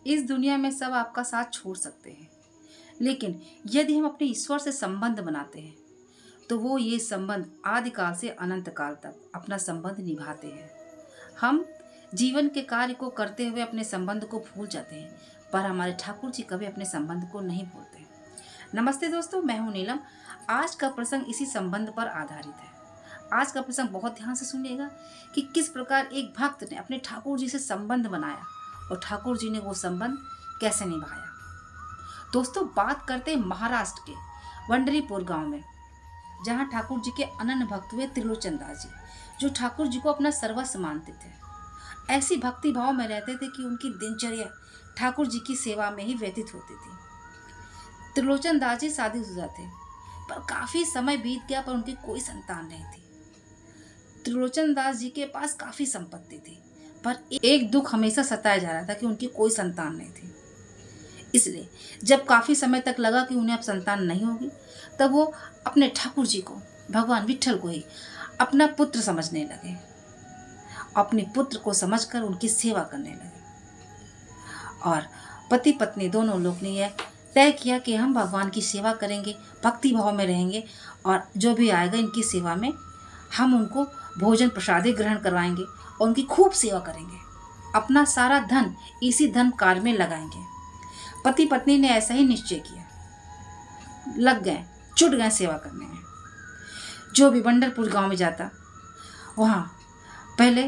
इस दुनिया में सब आपका साथ छोड़ सकते हैं, लेकिन यदि हम अपने ईश्वर से संबंध बनाते हैं तो वो ये संबंध आदिकाल से अनंत काल तक अपना संबंध निभाते हैं। हम जीवन के कार्य को करते हुए अपने संबंध को भूल जाते हैं, पर हमारे ठाकुर जी कभी अपने संबंध को नहीं भूलते। नमस्ते दोस्तों, मैं हूं नीलम। आज का प्रसंग इसी संबंध पर आधारित है। आज का प्रसंग बहुत ध्यान से सुनिएगा कि किस प्रकार एक भक्त ने अपने ठाकुर जी से संबंध बनाया और ठाकुर जी ने वो संबंध कैसे निभाया। दोस्तों, बात करते हैं महाराष्ट्र के वंडरीपुर गांव में, जहां ठाकुर जी के अनन्य भक्त हुए त्रिलोचन दास जी, जो ठाकुर जी को अपना सर्वस्व मानते थे। ऐसी भक्ति भाव में रहते थे कि उनकी दिनचर्या ठाकुर जी की सेवा में ही व्यतीत होती थी। त्रिलोचन दास जी शादीशुदा थे, पर काफी समय बीत गया पर उनकी कोई संतान नहीं थी। त्रिलोचन दास जी के पास काफी संपत्ति थी, पर एक दुख हमेशा सताया जा रहा था कि उनकी कोई संतान नहीं थी। इसलिए जब काफी समय तक लगा कि उन्हें अब संतान नहीं होगी, तब वो अपने ठाकुर जी को, भगवान विट्ठल को ही अपना पुत्र समझने लगे। अपने पुत्र को समझकर उनकी सेवा करने लगे और पति पत्नी दोनों लोग ने यह तय किया कि हम भगवान की सेवा करेंगे, भक्ति भाव में रहेंगे और जो भी आएगा इनकी सेवा में हम उनको भोजन प्रसादी ग्रहण करवाएंगे और उनकी खूब सेवा करेंगे। अपना सारा धन इसी धन कार्य में लगाएंगे। पति पत्नी ने ऐसा ही निश्चय किया, लग गए, जुट गए सेवा करने में। जो भी बंडरपुर गांव में जाता, वहाँ पहले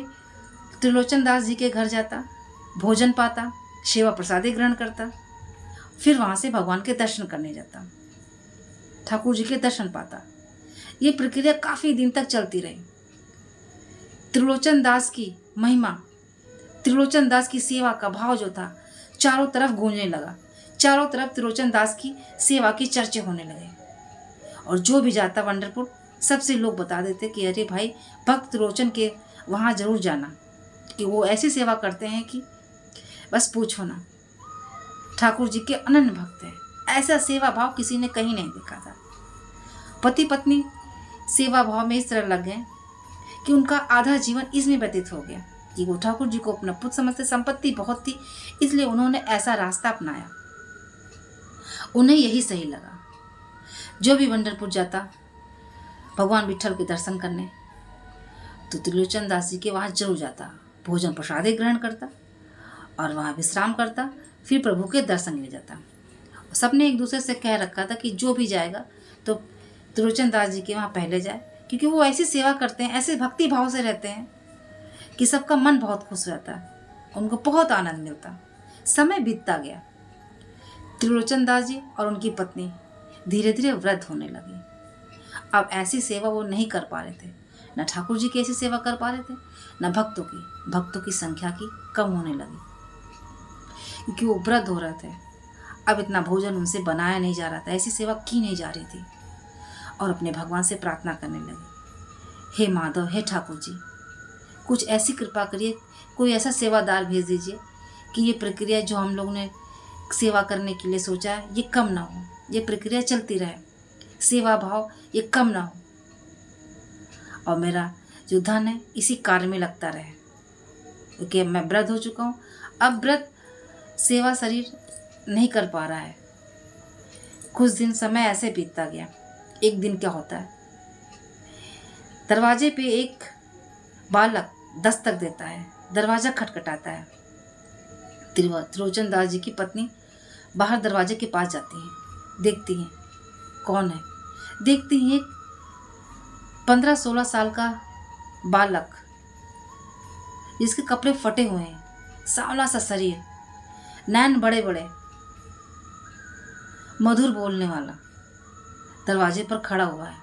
त्रिलोचन दास जी के घर जाता, भोजन पाता, सेवा प्रसादी ग्रहण करता, फिर वहाँ से भगवान के दर्शन करने जाता, ठाकुर जी के दर्शन पाता। ये प्रक्रिया काफ़ी दिन तक चलती रही। त्रिलोचन दास की महिमा, त्रिलोचन दास की सेवा का भाव जो था चारों तरफ गूंजने लगा। चारों तरफ त्रिलोचन दास की सेवा की चर्चे होने लगे और जो भी जाता वंडरपुर, सबसे लोग बता देते कि अरे भाई, भक्त त्रिलोचन के वहाँ जरूर जाना, कि वो ऐसी सेवा करते हैं कि बस पूछो ना। ठाकुर जी के अनन्य भक्त हैं। ऐसा सेवा भाव किसी ने कहीं नहीं देखा था। पति पत्नी सेवा भाव में इस तरह लग गए कि उनका आधा जीवन इसमें व्यतीत हो गया कि वो ठाकुर जी को अपना पुत्र समझते। संपत्ति बहुत थी, इसलिए उन्होंने ऐसा रास्ता अपनाया। उन्हें यही सही लगा। जो भी पंढरपुर जाता भगवान विट्ठल के दर्शन करने, तो त्रिलोचन दास जी के वहाँ जरूर जाता, भोजन प्रसादी ग्रहण करता और वहाँ विश्राम करता, फिर प्रभु के दर्शन ले जाता। सबने एक दूसरे से कह रखा था कि जो भी जाएगा तो त्रिलोचन दास जी के वहाँ पहले जाए, क्योंकि वो ऐसी सेवा करते हैं, ऐसे भक्ति भाव से रहते हैं कि सबका मन बहुत खुश रहता है, उनको बहुत आनंद मिलता। समय बीतता गया। त्रिलोचन दास जी और उनकी पत्नी धीरे धीरे वृद्ध होने लगी। अब ऐसी सेवा वो नहीं कर पा रहे थे, न ठाकुर जी की ऐसी सेवा कर पा रहे थे, न भक्तों की संख्या की कम होने लगी, क्योंकि वो वृद्ध हो रहे थे। अब इतना भोजन उनसे बनाया नहीं जा रहा था, ऐसी सेवा की नहीं जा रही थी और अपने भगवान से प्रार्थना करने लगे, हे माधव, हे ठाकुर जी, कुछ ऐसी कृपा करिए, कोई ऐसा सेवादार भेज दीजिए कि ये प्रक्रिया जो हम लोग ने सेवा करने के लिए सोचा है ये कम ना हो, ये प्रक्रिया चलती रहे, सेवा भाव ये कम ना हो और मेरा जो धन है इसी कार्य में लगता रहे, क्योंकि मैं वृद्ध हो चुका हूँ। अब वृद्ध सेवा शरीर नहीं कर पा रहा है। कुछ दिन समय ऐसे बीतता गया। एक दिन क्या होता है, दरवाजे पे एक बालक दस्तक देता है, दरवाजा खटखटाता है। त्रिलोचन दास जी की पत्नी बाहर दरवाजे के पास जाती हैं, देखती हैं कौन है। देखती हैं एक 15-16 साल का बालक, जिसके कपड़े फटे हुए हैं, सांवला सा शरीर, नैन बड़े बड़े, मधुर बोलने वाला, दरवाजे पर खड़ा हुआ है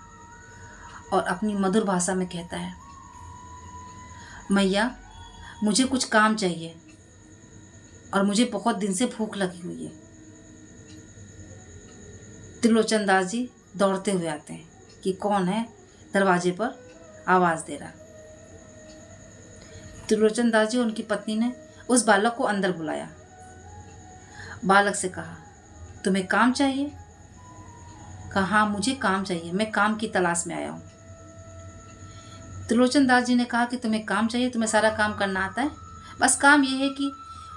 और अपनी मधुर भाषा में कहता है, मैया, मुझे कुछ काम चाहिए और मुझे बहुत दिन से भूख लगी हुई है। त्रिलोचन दास जी दौड़ते हुए आते हैं कि कौन है दरवाजे पर आवाज दे रहा। त्रिलोचन दास जी और उनकी पत्नी ने उस बालक को अंदर बुलाया। बालक से कहा, तुम्हें काम चाहिए? कहा, हाँ मुझे काम चाहिए, मैं काम की तलाश में आया हूँ। त्रिलोचन दास जी ने कहा कि तुम्हें काम चाहिए, तुम्हें सारा काम करना आता है, बस काम ये है कि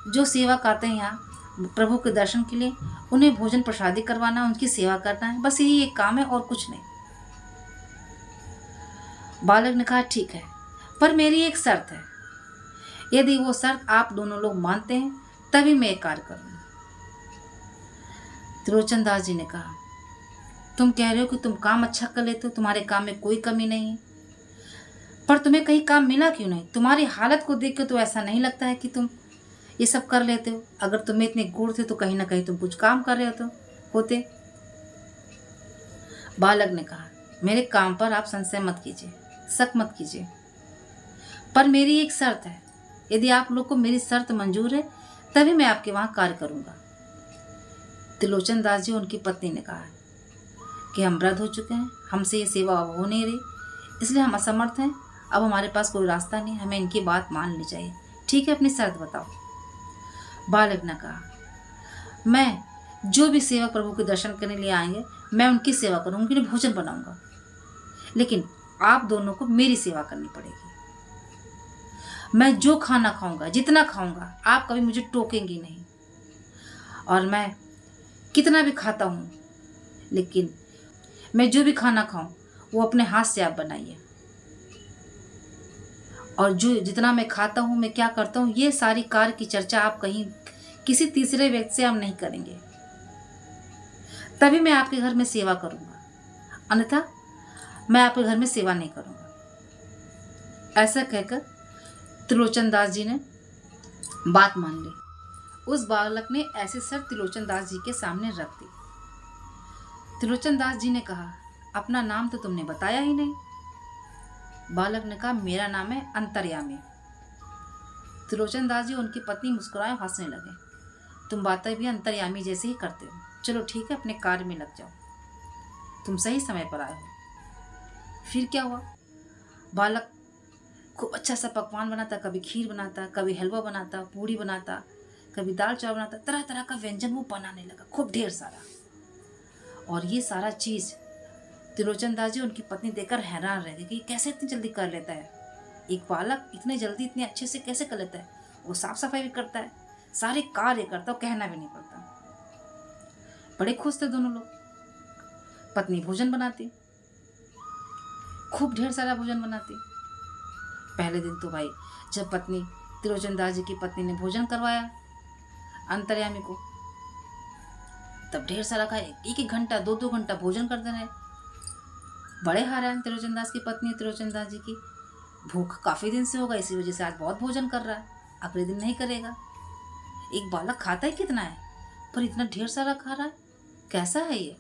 जो सेवक आते हैं यहाँ प्रभु के दर्शन के लिए उन्हें भोजन प्रसादी करवाना, उनकी सेवा करना है, बस यही एक काम है और कुछ नहीं। बालक ने कहा ठीक है, पर मेरी एक शर्त है। यदि वो शर्त आप दोनों लोग मानते हैं तभी मैं एक कार्य करूंगा। त्रिलोचन दास जी ने कहा, तुम कह रहे हो कि तुम काम अच्छा कर लेते हो, तुम्हारे काम में कोई कमी नहीं है, पर तुम्हें कहीं काम मिला क्यों नहीं? तुम्हारी हालत को देख के तो ऐसा नहीं लगता है कि तुम ये सब कर लेते हो। अगर तुम्हें इतने गुण थे तो कहीं ना कहीं तुम कुछ काम कर रहे होते। बालक ने कहा, मेरे काम पर आप संशय मत कीजिए, शक मत कीजिए, पर मेरी एक शर्त है। यदि आप लोग को मेरी शर्त मंजूर है तभी मैं आपके वहां कार्य करूंगा। त्रिलोचन दास जी उनकी पत्नी ने कहा कि हम वृद्ध हो चुके हैं, हमसे ये सेवा अब हो नहीं रही, इसलिए हम असमर्थ हैं, अब हमारे पास कोई रास्ता नहीं, हमें इनकी बात मान लेनी चाहिए। ठीक है, अपनी शर्त बताओ। बालक ने कहा, मैं जो भी सेवक प्रभु के दर्शन करने लिए आएंगे मैं उनकी सेवा करूंगा, उनके लिए भोजन बनाऊंगा, लेकिन आप दोनों को मेरी सेवा करनी पड़ेगी। मैं जो खाना खाऊंगा, जितना खाऊंगा, आप कभी मुझे टोकेंगे नहीं, और मैं कितना भी खाता हूँ, लेकिन मैं जो भी खाना खाऊं वो अपने हाथ से आप बनाइए, और जो जितना मैं खाता हूँ, मैं क्या करता हूँ, ये सारी कार्य की चर्चा आप कहीं किसी तीसरे व्यक्ति से हम नहीं करेंगे, तभी मैं आपके घर में सेवा करूंगा, अन्यथा मैं आपके घर में सेवा नहीं करूंगा। ऐसा कहकर त्रिलोचन दास जी ने बात मान ली। उस बालक ने ऐसी शर्त त्रिलोचन दास जी के सामने रख दी। त्रिलोचन दास जी ने कहा, अपना नाम तो तुमने बताया ही नहीं। बालक ने कहा, मेरा नाम है अंतर्यामी। त्रिलोचन दास जी उनकी पत्नी मुस्कुराए, हंसने लगे। तुम बातें भी अंतर्यामी जैसे ही करते हो, चलो ठीक है, अपने कार्य में लग जाओ, तुम सही समय पर आए हो। फिर क्या हुआ? बालक खूब अच्छा सा पकवान बनाता, कभी खीर बनाता, कभी हलवा बनाता, पूड़ी बनाता, कभी दाल चावल बनाता, तरह तरह का व्यंजन वो बनाने लगा, खूब ढेर सारा। और ये सारा चीज त्रिलोचन दास जी उनकी पत्नी देखकर हैरान रह गई कि कैसे इतनी जल्दी कर लेता है, एक बालक इतने जल्दी इतने अच्छे से कैसे कर लेता है। वो साफ सफाई भी करता है, सारे कार्य करता, और कहना भी नहीं पड़ता। बड़े खुश थे दोनों लोग। पत्नी भोजन बनाती, खूब ढेर सारा भोजन बनाती। पहले दिन तो भाई जब पत्नी त्रिलोचन दास जी की पत्नी ने भोजन करवाया अंतर्यामी को, तब ढेर सारा खाए, एक एक घंटा 2-2 घंटा भोजन करते रहे। बड़े हैरान त्रिलोचन दास की पत्नी त्रिलोचन दास जी की, भूख काफी दिन से होगा, इसी वजह से आज बहुत भोजन कर रहा है, अगले दिन नहीं करेगा। एक बालक खाता ही कितना है, पर इतना ढेर सारा खा रहा है, कैसा है ये?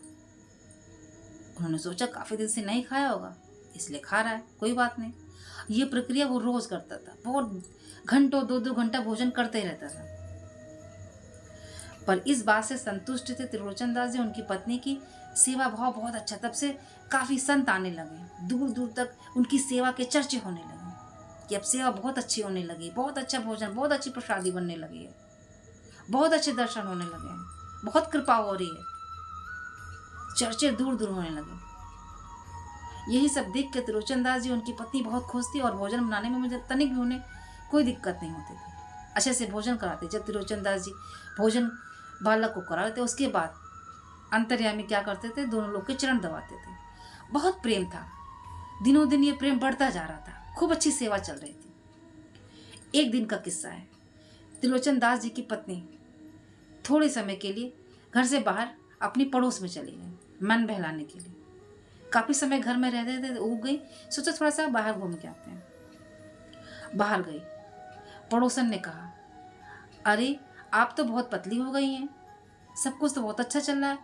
उन्होंने सोचा काफी दिन से नहीं खाया होगा, इसलिए खा रहा है, कोई बात नहीं। ये प्रक्रिया वो रोज करता था, बहुत घंटों 2-2 घंटा भोजन करते ही रहता था। पर इस बात से संतुष्ट थे त्रिलोचन दास जी, उनकी पत्नी की सेवा भाव बहुत अच्छा। तब से काफी संत आने लगे, दूर दूर तक उनकी सेवा के चर्चे होने लगे कि अब सेवा बहुत अच्छी होने लगी, बहुत अच्छा भोजन, बहुत अच्छी प्रसादी बनने लगी है, बहुत अच्छे दर्शन होने लगे हैं, बहुत कृपा हो रही है, चर्चे दूर दूर होने लगे। यही सब देख के त्रिलोचन दास जी उनकी पत्नी बहुत खुश थी, और भोजन बनाने में मुझे तनिक भी उन्हें कोई दिक्कत नहीं होती थी, अच्छे से भोजन कराते। जब त्रिलोचन दास जी भोजन बालक को करा लेते, उसके बाद अंतर्यामी क्या करते थे, दोनों लोग के चरण दबाते थे। बहुत प्रेम था, दिनों दिन ये प्रेम बढ़ता जा रहा था, खूब अच्छी सेवा चल रही थी। एक दिन का किस्सा है, त्रिलोचन दास जी की पत्नी थोड़े समय के लिए घर से बाहर अपनी पड़ोस में चली गई, मन बहलाने के लिए। काफी समय घर में रहते थे, उग गई, सोचा थोड़ा सा बाहर घूम के आते हैं। बाहर गई, पड़ोसन ने कहा, अरे आप तो बहुत पतली हो गई हैं, सब कुछ तो बहुत अच्छा चल रहा है,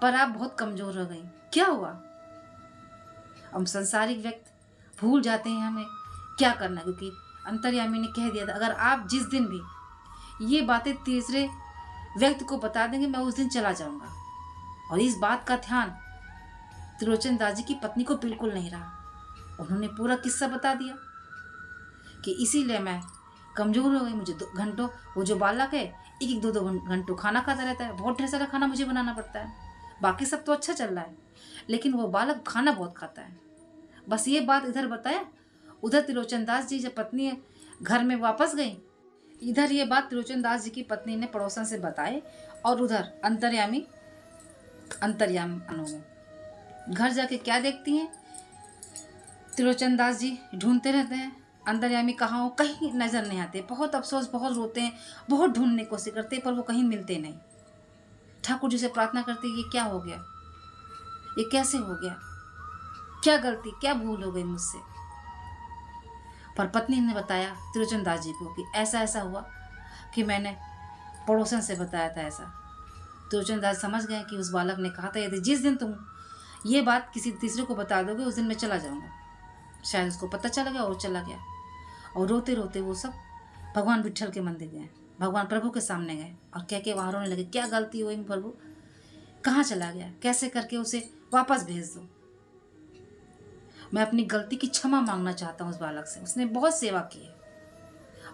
पर आप बहुत कमजोर हो गई, क्या हुआ? हम संसारिक व्यक्ति भूल जाते हैं हमें क्या करना, क्योंकि अंतर्यामी ने कह दिया था, अगर आप जिस दिन भी ये बातें तीसरे व्यक्ति को बता देंगे, मैं उस दिन चला जाऊंगा। और इस बात का ध्यान त्रिलोचन दास जी की पत्नी को बिल्कुल नहीं रहा। उन्होंने पूरा किस्सा बता दिया कि इसीलिए मैं कमजोर हो गई, मुझे घंटों, वो जो बालक है 1-2 घंटों खाना खाता रहता है, बहुत ढेर सारा खाना मुझे बनाना पड़ता है, बाकी सब तो अच्छा चल रहा है, लेकिन वो बालक खाना बहुत खाता है। बस ये बात इधर बताया, उधर त्रिलोचन दास जी जब पत्नी घर में वापस गई, इधर ये बात त्रिलोचन दास जी की पत्नी ने पड़ोसन से बताए और उधर अंतर्यामी में घर जाके क्या देखती हैं, त्रिलोचन दास जी ढूंढते रहते हैं अंतर्यामी कहाँ हो, कहीं नजर नहीं आते। बहुत अफसोस, बहुत रोते हैं, बहुत ढूंढने की कोशिश करते हैं, पर वो कहीं मिलते नहीं। ठाकुर जी से प्रार्थना करते, ये क्या हो गया, ये कैसे हो गया, क्या गलती, क्या भूल हो गई मुझसे। पर पत्नी ने बताया त्रिलोचन दास जी को कि ऐसा ऐसा हुआ कि मैंने पड़ोसन से बताया था ऐसा। त्रिलोचन दास समझ गए कि उस बालक ने कहा था यदि जिस दिन तुम ये बात किसी तीसरे को बता दोगे उस दिन मैं चला जाऊंगा। शायद उसको पता चला गया और चला गया। और रोते रोते वो सब भगवान विट्ठल के मंदिर गए, भगवान प्रभु के सामने गए और कह के वहाँ रोने लगे, क्या गलती हुई प्रभु, कहाँ चला गया, कैसे करके उसे वापस भेज दो। मैं अपनी गलती की क्षमा मांगना चाहता हूँ उस बालक से। उसने बहुत सेवा की है,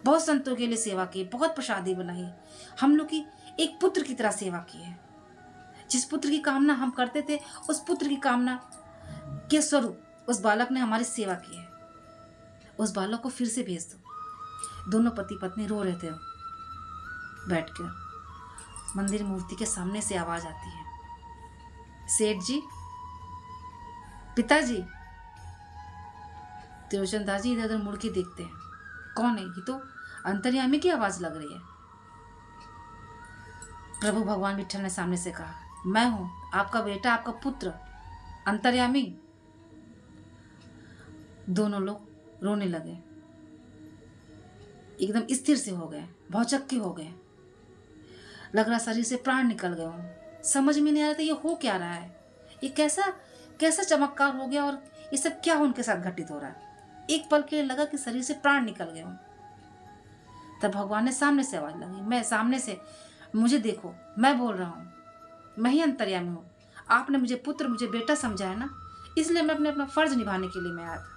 बहुत संतों के लिए सेवा की, बहुत प्रसादी बनाई, हम लोग की एक पुत्र की तरह सेवा की है। जिस पुत्र की कामना हम करते थे उस पुत्र की कामना के स्वरूप उस बालक ने हमारी सेवा की है। उस बालक को फिर से भेज दो। दोनों पति पत्नी रो रहे थे बैठकर। मंदिर मूर्ति के सामने से आवाज आती है, सेठ जी, पिताजी। त्रिलोचन दास जी इधर उधर मुड़ के देखते हैं, कौन है, ये तो अंतर्यामी की आवाज लग रही है। प्रभु भगवान विट्ठल ने सामने से कहा, मैं हूं आपका बेटा, आपका पुत्र अंतर्यामी। दोनों लोग रोने लगे, एकदम स्थिर से हो गए, भौचक्के हो गए, लग रहा शरीर से प्राण निकल गए हों। समझ में नहीं आ रहा था ये हो क्या रहा है, ये कैसा कैसा चमत्कार हो गया और ये सब क्या उनके साथ घटित हो रहा है। एक पल के लिए लगा कि शरीर से प्राण निकल गए हों। तब भगवान ने सामने से आवाज लगी, मैं सामने से, मुझे देखो, मैं बोल रहा हूँ, मैं ही अंतर्यामी हूँ। आपने मुझे पुत्र, मुझे बेटा समझा है ना, इसलिए मैं अपना फर्ज निभाने के लिए मैं आया था,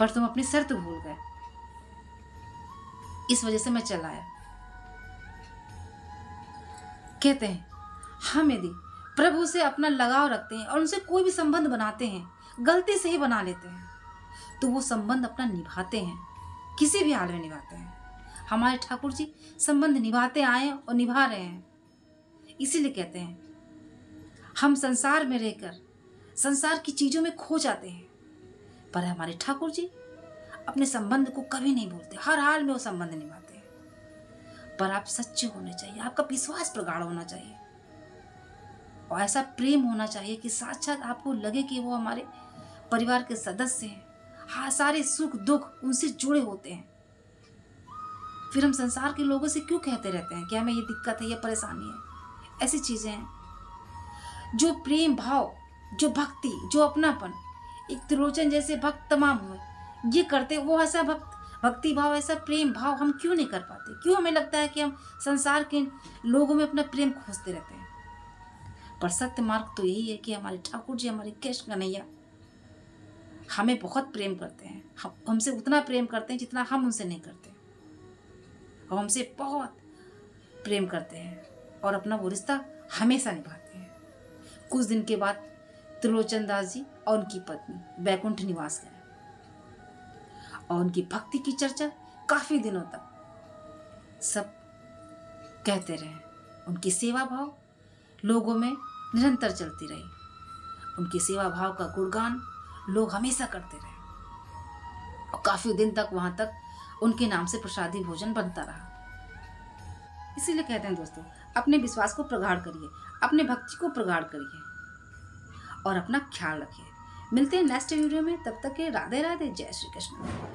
पर तुम अपनी शर्त भूल गए, इस वजह से मैं चला आया। कहते हैं हम यदि प्रभु से अपना लगाव रखते हैं और उनसे कोई भी संबंध बनाते हैं, गलती से ही बना लेते हैं, तो वो संबंध अपना निभाते हैं, किसी भी हाल में निभाते हैं। हमारे ठाकुर जी संबंध निभाते आए और निभा रहे हैं। इसीलिए कहते हैं हम संसार में रहकर संसार की चीजों में खो जाते हैं, पर हमारे ठाकुर जी अपने संबंध को कभी नहीं भूलते, हर हाल में वो संबंध निभाते हैं। पर आप सच्चे होने चाहिए, आपका विश्वास प्रगाढ़ होना चाहिए और ऐसा प्रेम होना चाहिए कि साक्षात आपको लगे कि वो हमारे परिवार के सदस्य हैं। हाँ, सारे सुख दुख उनसे जुड़े होते हैं। फिर हम संसार के लोगों से क्यों कहते रहते हैं कि हमें ये दिक्कत है, ये परेशानी है। ऐसी चीजें हैं जो प्रेम भाव, जो भक्ति, जो अपनापन, एक त्रिलोचन जैसे भक्त तमाम हुए ये करते, वो ऐसा भक्ति भाव, ऐसा प्रेम भाव हम क्यों नहीं कर पाते। क्यों हमें लगता है कि हम संसार के लोगों में अपना प्रेम खोजते रहते हैं। पर सत्य मार्ग तो यही है कि हमारे ठाकुर जी, हमारे कृष्ण कन्हैया हमें बहुत प्रेम करते हैं, हमसे उतना प्रेम करते हैं जितना हम उनसे नहीं करते, और हमसे बहुत प्रेम करते हैं और अपना वो रिश्ता हमेशा निभाते हैं। कुछ दिन के बाद त्रिलोचन दास जी और उनकी पत्नी बैकुंठ निवास गए और उनकी भक्ति की चर्चा काफी दिनों तक सब कहते रहे। उनकी सेवा भाव लोगों में निरंतर चलती रही। उनकी सेवा भाव का गुणगान लोग हमेशा करते रहे और काफी दिन तक वहां तक उनके नाम से प्रसादी भोजन बनता रहा। इसीलिए कहते हैं दोस्तों, अपने विश्वास को प्रगाढ़ करिए, अपने भक्ति को प्रगाढ़ करिए और अपना ख्याल रखिए। मिलते हैं नेक्स्ट वीडियो में, तब तक के राधे राधे, जय श्री कृष्ण।